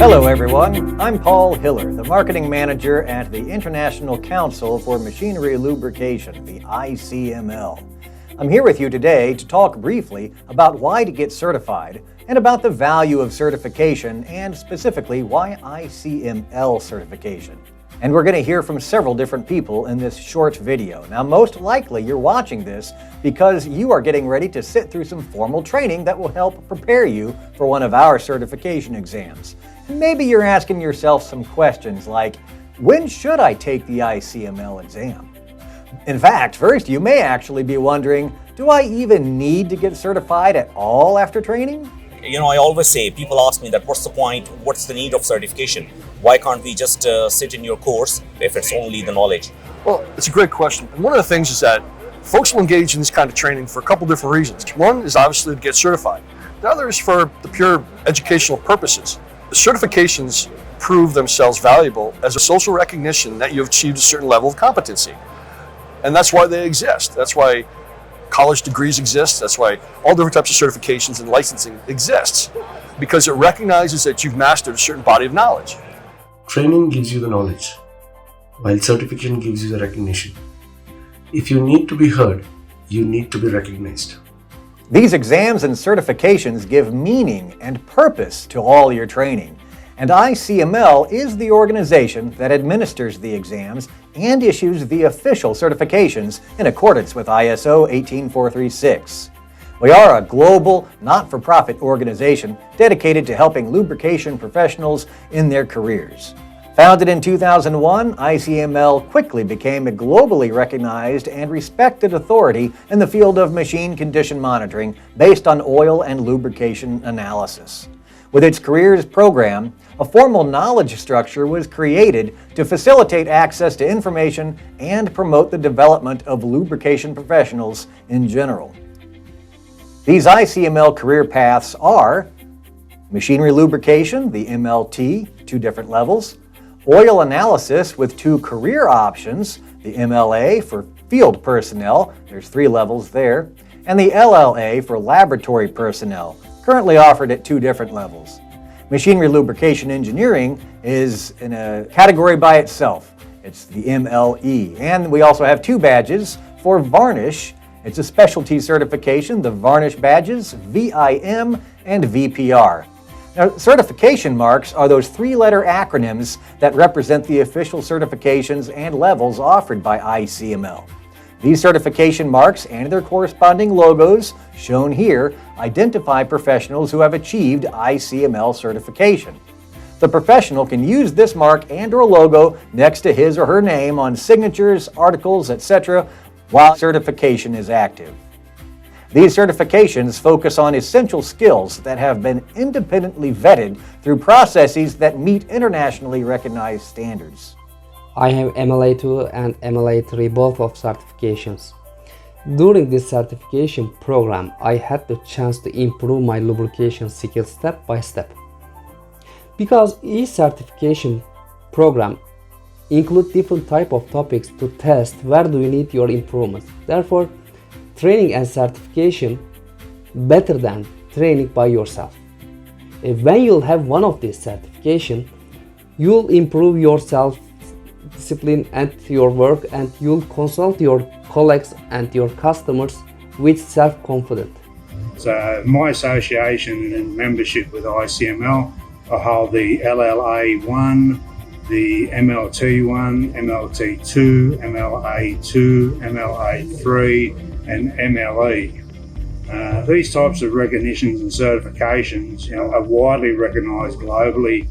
Hello everyone, I'm Paul Hiller, the Marketing Manager at the International Council for Machinery Lubrication, the ICML. I'm here with you today to talk briefly about why to get certified and about the value of certification and specifically why ICML certification. And we're going to hear from several different people in this short video. Now, most likely you're watching this because you are getting ready to sit through some formal training that will help prepare you for one of our certification exams. And maybe you're asking yourself some questions like, when should I take the ICML exam? In fact, first you may actually be wondering, do I even need to get certified at all after training? I always say, people ask me that what's the point, what's the need of certification? Why can't we just sit in your course if it's only the knowledge? Well, it's a great question. And one of the things is that folks will engage in this kind of training for a couple different reasons. One is obviously to get certified. The other is for the pure educational purposes. The certifications prove themselves valuable as a social recognition that you've achieved a certain level of competency. And that's why they exist. That's why college degrees exist. That's why all different types of certifications and licensing exists, because it recognizes that you've mastered a certain body of knowledge. Training gives you the knowledge, while certification gives you the recognition. If you need to be heard, you need to be recognized. These exams and certifications give meaning and purpose to all your training. And ICML is the organization that administers the exams and issues the official certifications in accordance with ISO 18436. We are a global, not-for-profit organization dedicated to helping lubrication professionals in their careers. Founded in 2001, ICML quickly became a globally recognized and respected authority in the field of machine condition monitoring based on oil and lubrication analysis. With its careers program, a formal knowledge structure was created to facilitate access to information and promote the development of lubrication professionals in general. These ICML career paths are machinery lubrication, the MLT, 2 different levels, oil analysis with 2 career options, the MLA for field personnel, there's 3 levels there, and the LLA for laboratory personnel, currently offered at 2 different levels. Machinery lubrication engineering is in a category by itself. It's the MLE. And we also have 2 badges for varnish. It's a specialty certification, the varnish badges, VIM and VPR. Now, certification marks are those 3-letter acronyms that represent the official certifications and levels offered by ICML. These certification marks and their corresponding logos, shown here, identify professionals who have achieved ICML certification. The professional can use this mark and/or logo next to his or her name on signatures, articles, etc., while certification is active. These certifications focus on essential skills that have been independently vetted through processes that meet internationally recognized standards. I have MLA2 and MLA3, both of certifications. During this certification program, I had the chance to improve my lubrication skills step by step. Because each certification program includes different type of topics to test where do you need your improvements. Therefore, training and certification better than training by yourself. When you'll have one of these certifications, you'll improve yourself discipline and your work, and you'll consult your colleagues and your customers with self-confidence. So my association and membership with ICML, I hold the LLA1, the MLT1, MLT2, MLA2, MLA3 and MLE. These types of recognitions and certifications are widely recognised globally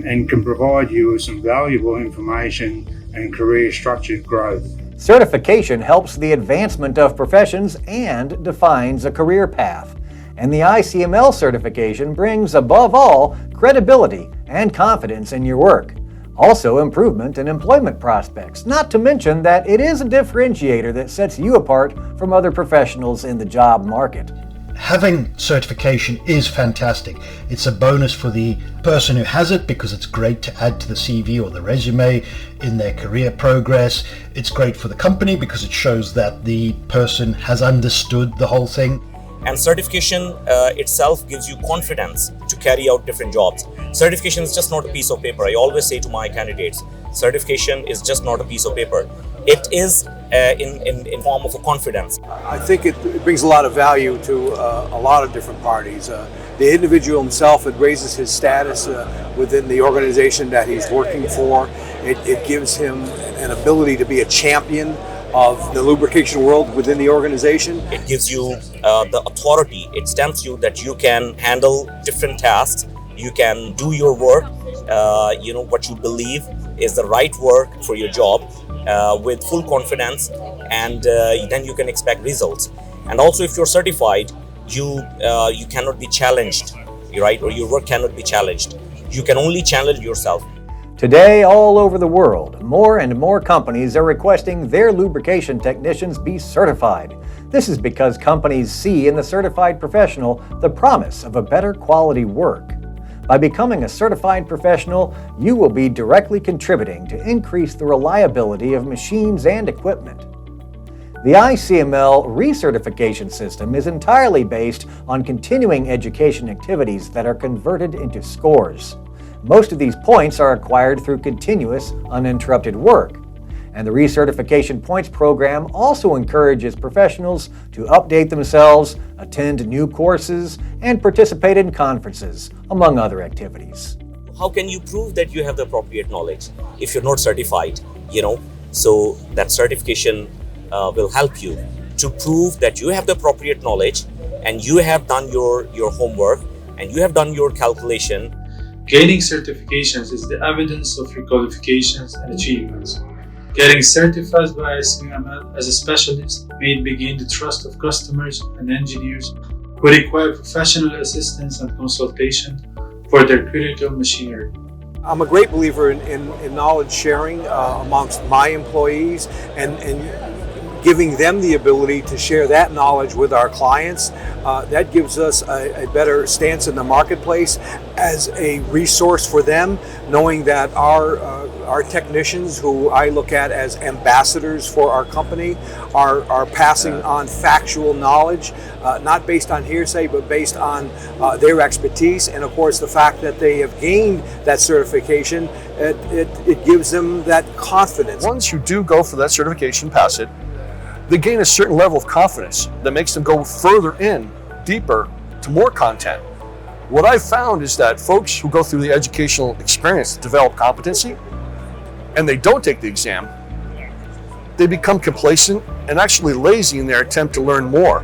and can provide you with some valuable information and career structured growth. Certification helps the advancement of professions and defines a career path. And the ICML certification brings, above all, credibility and confidence in your work. Also, improvement in employment prospects, not to mention that it is a differentiator that sets you apart from other professionals in the job market. Having certification is fantastic. It's a bonus for the person who has it because it's great to add to the CV or the resume in their career progress. It's great for the company because it shows that the person has understood the whole thing. And certification itself gives you confidence to carry out different jobs. Certification is just not a piece of paper. I always say to my candidates, certification is just not a piece of paper. It is in form of a confidence. I think it brings a lot of value to a lot of different parties. The individual himself, it raises his status within the organization that he's working for. It gives him an ability to be a champion of the lubrication world within the organization. It gives you the authority. It stamps you that you can handle different tasks. You can do your work, what you believe is the right work for your job with full confidence, and then you can expect results. And also, if you're certified, you cannot be challenged, right? Or your work cannot be challenged. You can only challenge yourself. Today, all over the world, more and more companies are requesting their lubrication technicians be certified. This is because companies see in the certified professional the promise of a better quality work. By becoming a certified professional, you will be directly contributing to increase the reliability of machines and equipment. The ICML recertification system is entirely based on continuing education activities that are converted into scores. Most of these points are acquired through continuous, uninterrupted work. And the recertification points program also encourages professionals to update themselves, attend new courses, and participate in conferences, among other activities. How can you prove that you have the appropriate knowledge if you're not certified? So that certification will help you to prove that you have the appropriate knowledge and you have done your homework and you have done your calculation. Gaining certifications is the evidence of your qualifications and achievements. Getting certified by ICML as a specialist may begin the trust of customers and engineers who require professional assistance and consultation for their critical machinery. I'm a great believer in knowledge sharing amongst my employees and giving them the ability to share that knowledge with our clients. That gives us a better stance in the marketplace as a resource for them, knowing that our technicians, who I look at as ambassadors for our company, are passing on factual knowledge, not based on hearsay, but based on their expertise. And of course, the fact that they have gained that certification, it gives them that confidence. Once you do go for that certification, pass it, they gain a certain level of confidence that makes them go further in, deeper, to more content. What I've found is that folks who go through the educational experience to develop competency, and they don't take the exam, they become complacent and actually lazy in their attempt to learn more.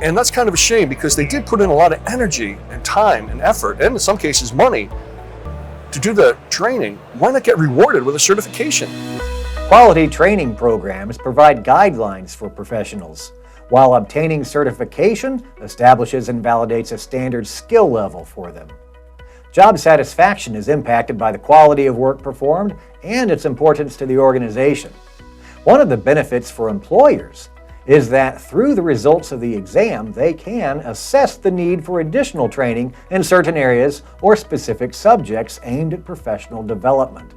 And that's kind of a shame, because they did put in a lot of energy and time and effort, and in some cases money, to do the training. Why not get rewarded with a certification? Quality training programs provide guidelines for professionals, while obtaining certification establishes and validates a standard skill level for them. Job satisfaction is impacted by the quality of work performed and its importance to the organization. One of the benefits for employers is that through the results of the exam, they can assess the need for additional training in certain areas or specific subjects aimed at professional development.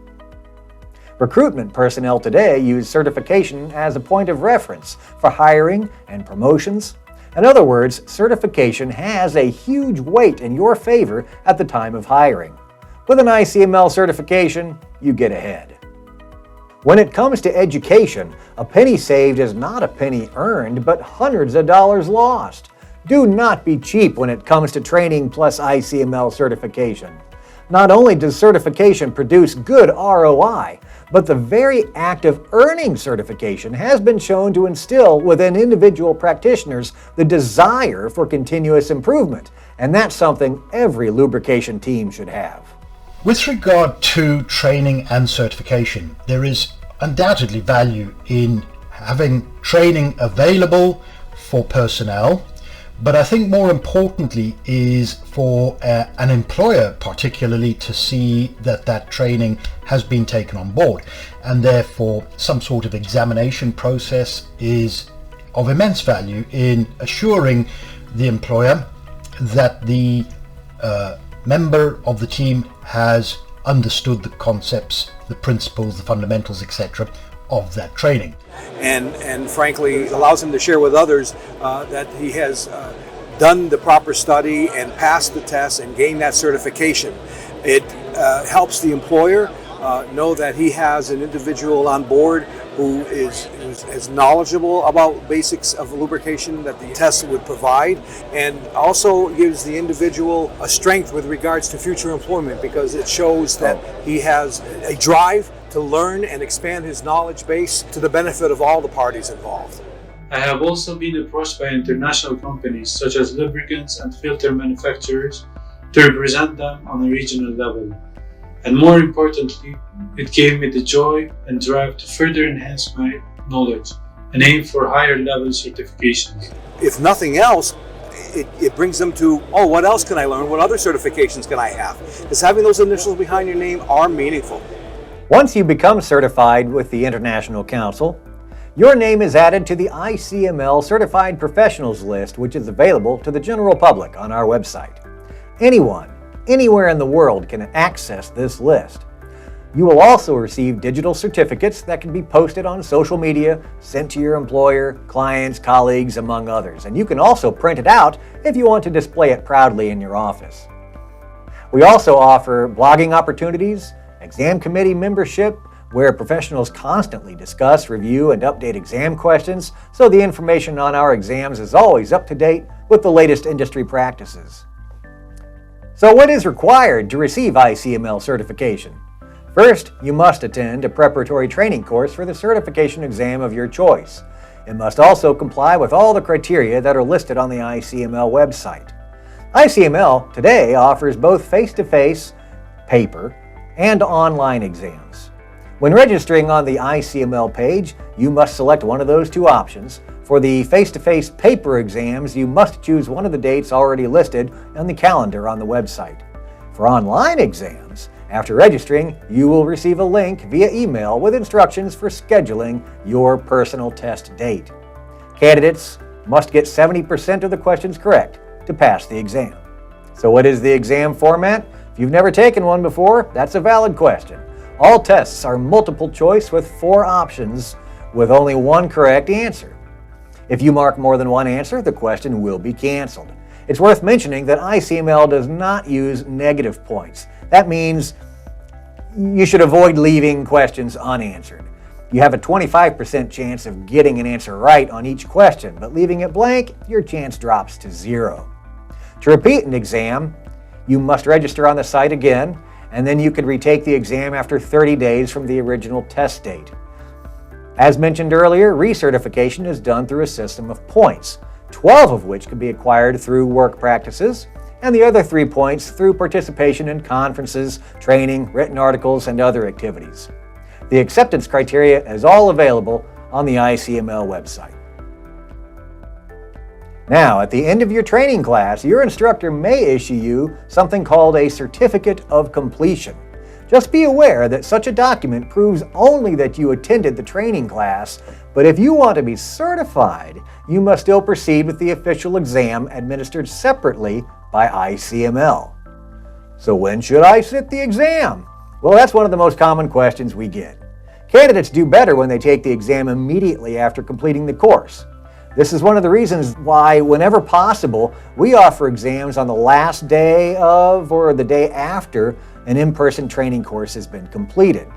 Recruitment personnel today use certification as a point of reference for hiring and promotions. In other words, certification has a huge weight in your favor at the time of hiring. With an ICML certification, you get ahead. When it comes to education, a penny saved is not a penny earned, but hundreds of dollars lost. Do not be cheap when it comes to training plus ICML certification. Not only does certification produce good ROI, but the very act of earning certification has been shown to instill within individual practitioners the desire for continuous improvement, and that's something every lubrication team should have. With regard to training and certification, there is undoubtedly value in having training available for personnel, but I think more importantly is for an employer particularly to see that that training has been taken on board, and therefore some sort of examination process is of immense value in assuring the employer that the member of the team has understood the concepts, the principles, the fundamentals, etc. of that training. And frankly allows him to share with others that he has done the proper study and passed the test and gained that certification. It helps the employer know that he has an individual on board who is knowledgeable about basics of lubrication that the test would provide, and also gives the individual a strength with regards to future employment, because it shows that he has a drive to learn and expand his knowledge base to the benefit of all the parties involved. I have also been approached by international companies such as lubricants and filter manufacturers to represent them on a regional level. And more importantly, it gave me the joy and drive to further enhance my knowledge and aim for higher level certifications. If nothing else, it brings them to, what else can I learn? What other certifications can I have? Because having those initials behind your name are meaningful. Once you become certified with the International Council, your name is added to the ICML Certified Professionals list, which is available to the general public on our website. Anyone, anywhere in the world can access this list. You will also receive digital certificates that can be posted on social media, sent to your employer, clients, colleagues, among others. And you can also print it out if you want to display it proudly in your office. We also offer blogging opportunities, exam committee membership, where professionals constantly discuss, review, and update exam questions, so the information on our exams is always up to date with the latest industry practices. So what is required to receive ICML certification? First, you must attend a preparatory training course for the certification exam of your choice. It must also comply with all the criteria that are listed on the ICML website. ICML today offers both face-to-face, paper, and online exams. When registering on the ICML page, you must select one of those two options. For the face-to-face paper exams, you must choose one of the dates already listed on the calendar on the website. For online exams, after registering, you will receive a link via email with instructions for scheduling your personal test date. Candidates must get 70% of the questions correct to pass the exam. So what is the exam format? If you've never taken one before, that's a valid question. All tests are multiple choice with 4 options with only one correct answer. If you mark more than one answer, the question will be canceled. It's worth mentioning that ICML does not use negative points. That means you should avoid leaving questions unanswered. You have a 25% chance of getting an answer right on each question, but leaving it blank, your chance drops to 0. To repeat an exam, you must register on the site again, and then you can retake the exam after 30 days from the original test date. As mentioned earlier, recertification is done through a system of points, 12 of which can be acquired through work practices, and the other 3 points through participation in conferences, training, written articles, and other activities. The acceptance criteria is all available on the ICML website. Now, at the end of your training class, your instructor may issue you something called a Certificate of Completion. Just be aware that such a document proves only that you attended the training class, but if you want to be certified, you must still proceed with the official exam administered separately by ICML. So when should I sit the exam? Well, that's one of the most common questions we get. Candidates do better when they take the exam immediately after completing the course. This is one of the reasons why, whenever possible, we offer exams on the last day of or the day after an in-person training course has been completed.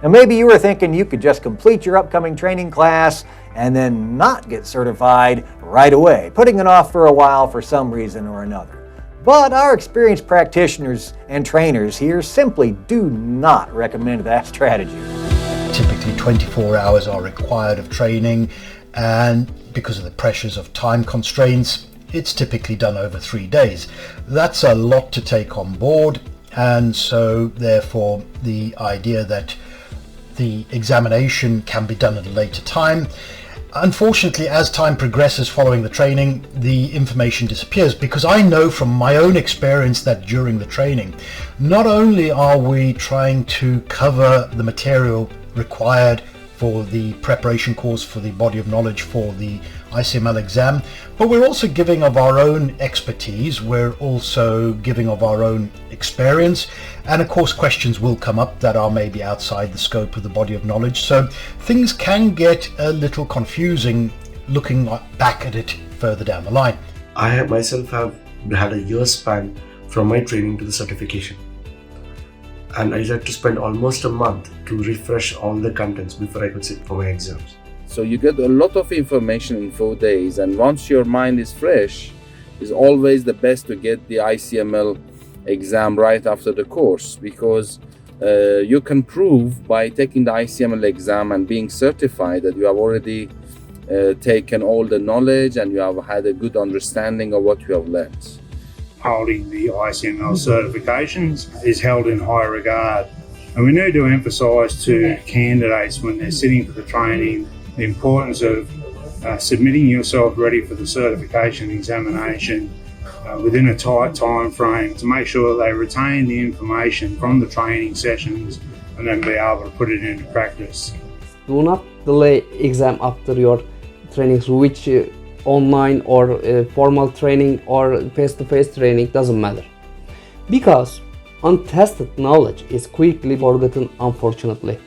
Now, maybe you were thinking you could just complete your upcoming training class and then not get certified right away, putting it off for a while for some reason or another. But our experienced practitioners and trainers here simply do not recommend that strategy. Typically 24 hours are required of training, and because of the pressures of time constraints, it's typically done over 3 days. That's a lot to take on board, and so therefore the idea that the examination can be done at a later time. Unfortunately, as time progresses following the training, the information disappears, because I know from my own experience that during the training, not only are we trying to cover the material required for the preparation course for the body of knowledge for the ICML exam, but we're also giving of our own expertise, we're also giving of our own experience, and of course questions will come up that are maybe outside the scope of the body of knowledge, so things can get a little confusing looking back at it further down the line. I myself have had a year span from my training to the certification. And I had to spend almost a month to refresh all the contents before I could sit for my exams. So you get a lot of information in 4 days, and once your mind is fresh, it's always the best to get the ICML exam right after the course, because you can prove by taking the ICML exam and being certified that you have already taken all the knowledge and you have had a good understanding of what you have learned. Holding the ICML certifications is held in high regard. And we need to emphasise to candidates when they're sitting for the training the importance of submitting yourself ready for the certification examination within a tight time frame to make sure that they retain the information from the training sessions and then be able to put it into practice. Do not delay exam after your trainings, which online or formal training or face-to-face training, doesn't matter, because untested knowledge is quickly forgotten, unfortunately.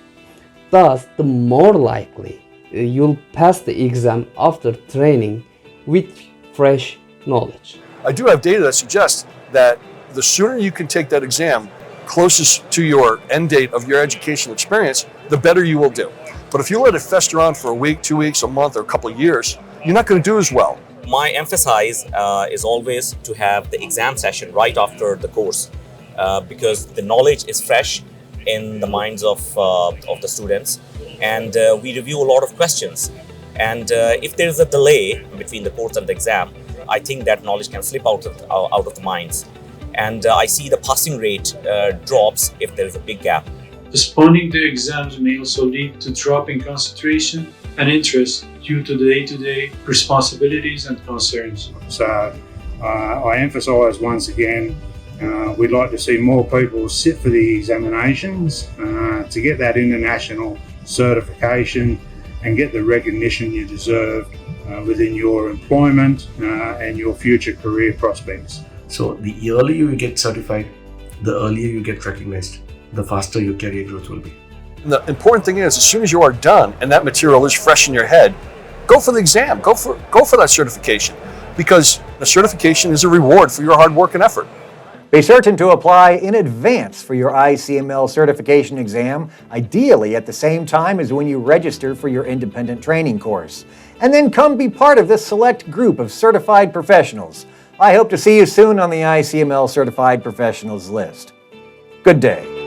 Thus, the more likely you'll pass the exam after training with fresh knowledge. I do have data that suggests that the sooner you can take that exam closest to your end date of your educational experience, the better you will do. But if you let it fester on for a week, 2 weeks, a month, or a couple of years, you're not going to do as well. My emphasis is always to have the exam session right after the course because the knowledge is fresh in the minds of the students, and we review a lot of questions. And if there is a delay between the course and the exam, I think that knowledge can slip out of the minds. And I see the passing rate drops if there is a big gap. Postponing the exams may also lead to drop in concentration and interest due to the day-to-day responsibilities and concerns. So I emphasise once again, we'd like to see more people sit for the examinations to get that international certification and get the recognition you deserve within your employment and your future career prospects. So the earlier you get certified, the earlier you get recognized, the faster your career growth will be. And the important thing is, as soon as you are done and that material is fresh in your head, go for the exam, go for that certification, because the certification is a reward for your hard work and effort. Be certain to apply in advance for your ICML certification exam, ideally at the same time as when you register for your independent training course. And then come be part of this select group of certified professionals. I hope to see you soon on the ICML Certified Professionals list. Good day.